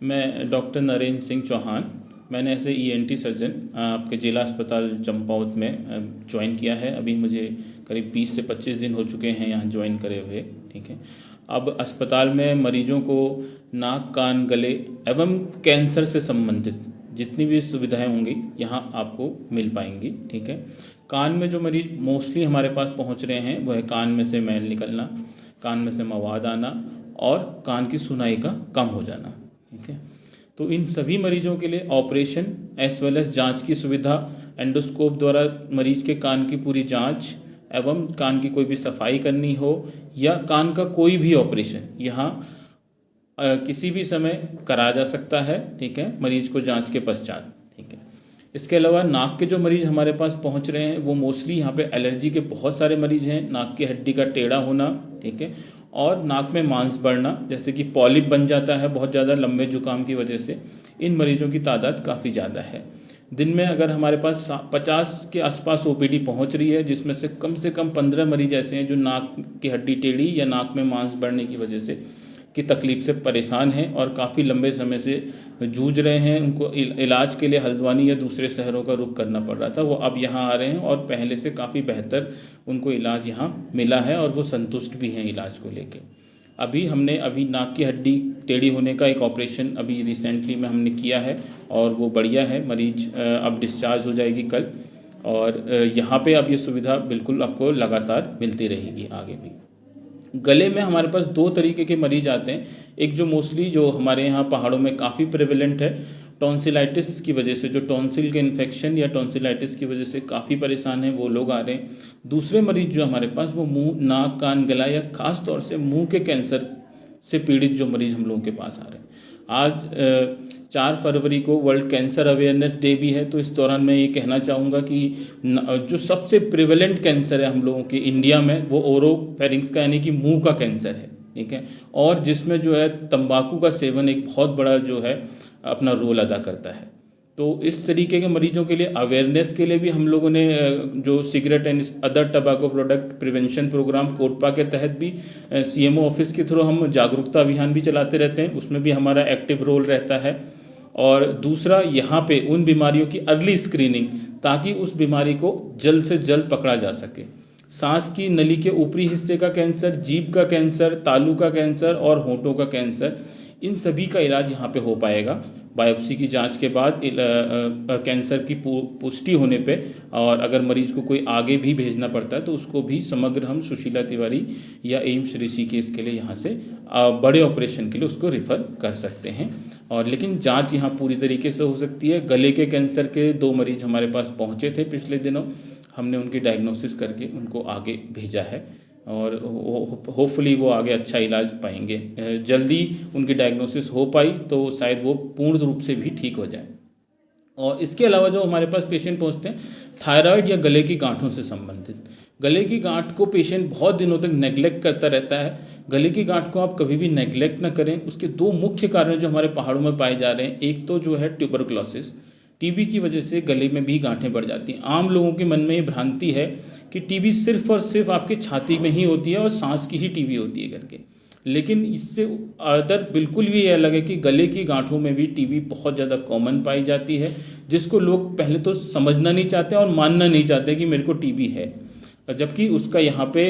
मैं डॉक्टर नरेंद्र सिंह चौहान। मैंने ऐसे ईएनटी सर्जन आपके जिला अस्पताल चंपावत में ज्वाइन किया है। अभी मुझे करीब 20 से 25 दिन हो चुके हैं यहाँ ज्वाइन करे हुए। ठीक है। अब अस्पताल में मरीजों को नाक, कान, गले एवं कैंसर से संबंधित जितनी भी सुविधाएं होंगी यहाँ आपको मिल पाएंगी। ठीक है। कान में जो मरीज मोस्टली हमारे पास पहुँच रहे हैं वह है कान में से मैल निकलना, कान में से मवाद आना और कान की सुनाई का कम हो जाना। ठीक है। तो इन सभी मरीजों के लिए ऑपरेशन एज वेल एज जांच की सुविधा, एंडोस्कोप द्वारा मरीज के कान की पूरी जांच एवं कान की कोई भी सफाई करनी हो या कान का कोई भी ऑपरेशन यहाँ किसी भी समय करा जा सकता है। ठीक है। मरीज को जांच के पश्चात। ठीक है। इसके अलावा नाक के जो मरीज हमारे पास पहुंच रहे हैं वो मोस्टली यहाँ पे एलर्जी के बहुत सारे मरीज हैं। नाक की हड्डी का टेढ़ा होना, ठीक है, और नाक में मांस बढ़ना, जैसे कि पॉलिप बन जाता है बहुत ज़्यादा लंबे जुकाम की वजह से, इन मरीजों की तादाद काफ़ी ज़्यादा है। दिन में अगर हमारे पास 50 के आसपास ओपीडी पहुंच रही है, जिसमें से कम 15 मरीज ऐसे हैं जो नाक की हड्डी टेढ़ी या नाक में मांस बढ़ने की वजह से की तकलीफ से परेशान हैं और काफ़ी लंबे समय से जूझ रहे हैं। उनको इलाज के लिए हल्द्वानी या दूसरे शहरों का रुख करना पड़ रहा था, वो अब यहाँ आ रहे हैं और पहले से काफ़ी बेहतर उनको इलाज यहाँ मिला है और वो संतुष्ट भी हैं इलाज को लेके। अभी नाक की हड्डी टेढ़ी होने का एक ऑपरेशन अभी रिसेंटली में हमने किया है और वो बढ़िया है। मरीज अब डिस्चार्ज हो जाएगी कल, और यहाँ पे अब ये सुविधा बिल्कुल आपको लगातार मिलती रहेगी आगे भी। गले में हमारे पास 2 तरीके के मरीज आते हैं। एक जो मोस्टली जो हमारे यहाँ पहाड़ों में काफ़ी प्रेवलेंट है, टॉन्सिलाइटिस की वजह से, जो टॉन्सिल के इन्फेक्शन या टॉन्सिलाइटिस की वजह से काफ़ी परेशान हैं, वो लोग आ रहे हैं। दूसरे मरीज जो हमारे पास वो मुंह, नाक, कान, गला या खास तौर से मुंह के कैंसर से पीड़ित जो मरीज हम लोगों के पास आ रहे हैं। आज 4 फरवरी को वर्ल्ड कैंसर अवेयरनेस डे भी है, तो इस दौरान मैं ये कहना चाहूँगा कि जो सबसे प्रिवेलेंट कैंसर है हम लोगों के इंडिया में वो ओरोफेरिंक्स का यानी कि मुंह का कैंसर है। ठीक है। और जिसमें जो है तंबाकू का सेवन एक बहुत बड़ा जो है अपना रोल अदा करता है। तो इस तरीके के मरीजों के लिए अवेयरनेस के लिए भी हम लोगों ने जो cigarette and other tobacco product prevention program COTPA के तहत भी सीएमओ ऑफिस के थ्रू हम जागरूकता अभियान भी चलाते रहते हैं, उसमें भी हमारा एक्टिव रोल रहता है। और दूसरा, यहाँ पे उन बीमारियों की अर्ली स्क्रीनिंग, ताकि उस बीमारी को जल्द से जल्द पकड़ा जा सके। सांस की नली के ऊपरी हिस्से का कैंसर, जीभ का कैंसर, तालू का कैंसर और होंठों का कैंसर, इन सभी का इलाज यहाँ पे हो पाएगा बायोप्सी की जांच के बाद कैंसर की पुष्टि होने पे। और अगर मरीज को कोई आगे भी भेजना पड़ता है तो उसको भी समग्र हम सुशीला तिवारी या एम्स ऋषिकेश के लिए यहाँ से बड़े ऑपरेशन के लिए उसको रिफ़र कर सकते हैं। और लेकिन जांच यहाँ पूरी तरीके से हो सकती है। गले के कैंसर के 2 मरीज हमारे पास पहुँचे थे पिछले दिनों, हमने उनकी डायग्नोसिस करके उनको आगे भेजा है और होपफुली वो आगे अच्छा इलाज पाएंगे। जल्दी उनकी डायग्नोसिस हो पाई तो शायद वो पूर्ण रूप से भी ठीक हो जाए। और इसके अलावा जो हमारे पास पेशेंट पहुंचते हैं थायराइड या गले की गांठों से संबंधित, गले की गांठ को पेशेंट बहुत दिनों तक नेग्लेक्ट करता रहता है। गले की गांठ को आप कभी भी नेग्लेक्ट ना करें। उसके 2 मुख्य कारण जो हमारे पहाड़ों में पाए जा रहे हैं, एक तो जो है ट्यूबरकुलोसिस, टीबी की वजह से गले में भी गांठें बढ़ जाती हैं। आम लोगों के मन में ये भ्रांति है कि टीबी सिर्फ और सिर्फ आपके छाती में ही होती है और सांस की ही टीबी होती है करके, लेकिन इससे अदर बिल्कुल भी ये अलग है कि गले की गांठों में भी टीबी बहुत ज़्यादा कॉमन पाई जाती है, जिसको लोग पहले तो समझना नहीं चाहते और मानना नहीं चाहते कि मेरे को टीबी है, जबकि उसका यहाँ पे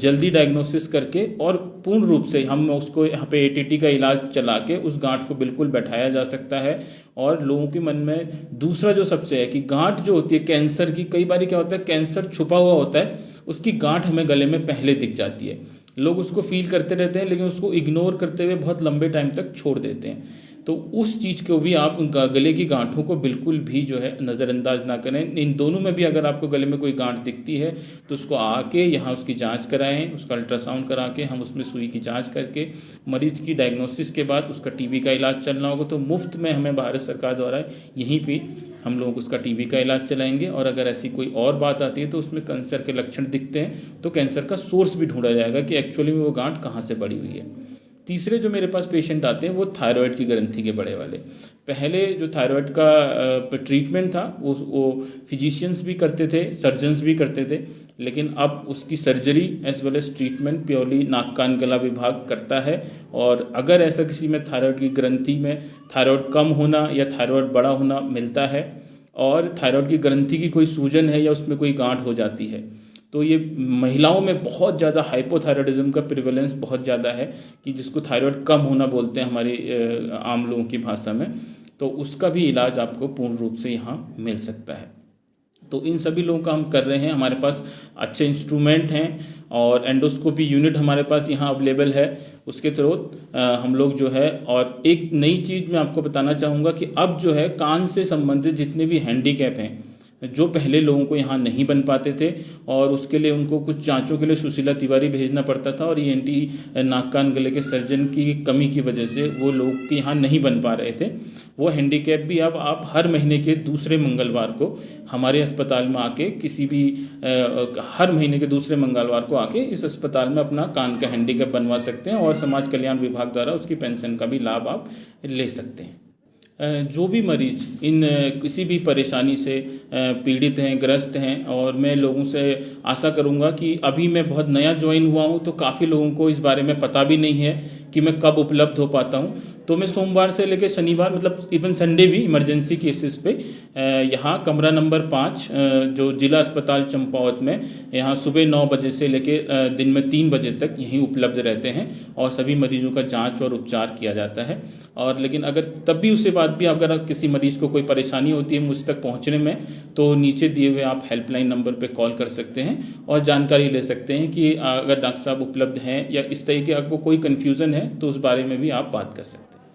जल्दी डायग्नोसिस करके और पूर्ण रूप से हम उसको यहाँ पे एटीटी का इलाज चला के उस गांठ को बिल्कुल बैठाया जा सकता है। और लोगों के मन में दूसरा जो सबसे है कि गांठ जो होती है कैंसर की, कई बार क्या होता है कैंसर छुपा हुआ होता है, उसकी गांठ हमें गले में पहले दिख जाती है, लोग उसको फील करते रहते हैं लेकिन उसको इग्नोर करते हुए बहुत लंबे टाइम तक छोड़ देते हैं। तो उस चीज़ को भी आप गले की गांठों को बिल्कुल भी जो है नज़रअंदाज ना करें। इन दोनों में भी अगर आपको गले में कोई गांठ दिखती है तो उसको आके यहाँ उसकी जांच कराएं, उसका अल्ट्रासाउंड करा के हम उसमें सुई की जांच करके मरीज की डायग्नोसिस के बाद उसका टीबी का इलाज चलना होगा तो मुफ्त में हमें भारत सरकार द्वारा यहीं पे हम लोग उसका टीबी का इलाज चलाएंगे। और अगर ऐसी कोई और बात आती है तो उसमें कैंसर के लक्षण दिखते हैं तो कैंसर का सोर्स भी ढूंढा जाएगा कि एक्चुअली में वो गांठ कहाँ से बढ़ी हुई है। तीसरे जो मेरे पास पेशेंट आते हैं वो थायराइड की ग्रंथि के बड़े वाले। पहले जो थायराइड का ट्रीटमेंट था वो फिजिशियंस भी करते थे, सर्जन्स भी करते थे, लेकिन अब उसकी surgery as well as treatment purely नाक कान गला विभाग करता है। और अगर ऐसा किसी में थायराइड की ग्रंथि में थायराइड कम होना या थायराइड बड़ा होना मिलता है और थायराइड की ग्रंथि की कोई सूजन है या उसमें कोई गांठ हो जाती है, तो ये महिलाओं में बहुत ज़्यादा हाइपोथायराइडिज्म का प्रिवेलेंस बहुत ज़्यादा है, कि जिसको थायराइड कम होना बोलते हैं हमारी आम लोगों की भाषा में, तो उसका भी इलाज आपको पूर्ण रूप से यहाँ मिल सकता है। तो इन सभी लोगों का हम कर रहे हैं। हमारे पास अच्छे इंस्ट्रूमेंट हैं और एंडोस्कोपी यूनिट हमारे पास यहाँ अवेलेबल है, उसके थ्रू हम लोग जो है। और एक नई चीज़ मैं आपको बताना चाहूँगा कि अब जो है कान से संबंधित जितने भी हैंडीकैप हैं, जो पहले लोगों को यहाँ नहीं बन पाते थे और उसके लिए उनको कुछ जांचों के लिए सुशीला तिवारी भेजना पड़ता था, और ENT नाक कान गले के सर्जन की कमी की वजह से वो लोग के यहाँ नहीं बन पा रहे थे, वो हैंडीकैप भी अब आप हर महीने के दूसरे मंगलवार को हमारे अस्पताल में आके हर महीने के दूसरे मंगलवार को आके इस अस्पताल में अपना कान का हैंडीकैप बनवा सकते हैं और समाज कल्याण विभाग द्वारा उसकी पेंशन का भी लाभ आप ले सकते हैं। जो भी मरीज इन किसी भी परेशानी से पीड़ित हैं, ग्रस्त हैं, और मैं लोगों से आशा करूंगा कि अभी मैं बहुत नया ज्वाइन हुआ हूं तो काफ़ी लोगों को इस बारे में पता भी नहीं है कि मैं कब उपलब्ध हो पाता हूं। तो मैं सोमवार से लेकर शनिवार, मतलब इवन संडे भी इमरजेंसी केसेस पे यहाँ कमरा नंबर 5 जो जिला अस्पताल चंपावत में, यहाँ सुबह 9 बजे से लेकर दिन में 3 बजे तक यहीं उपलब्ध रहते हैं और सभी मरीजों का जांच और उपचार किया जाता है। और लेकिन अगर तब भी उसके बाद भी अगर किसी मरीज को कोई परेशानी होती है मुझ तक पहुँचने में, तो नीचे दिए हुए आप हेल्पलाइन नंबर पर कॉल कर सकते हैं और जानकारी ले सकते हैं कि अगर डॉक्टर साहब उपलब्ध हैं या इस तरह के आपको कोई कन्फ्यूज़न है तो उस बारे में भी आप बात कर सकते हैं।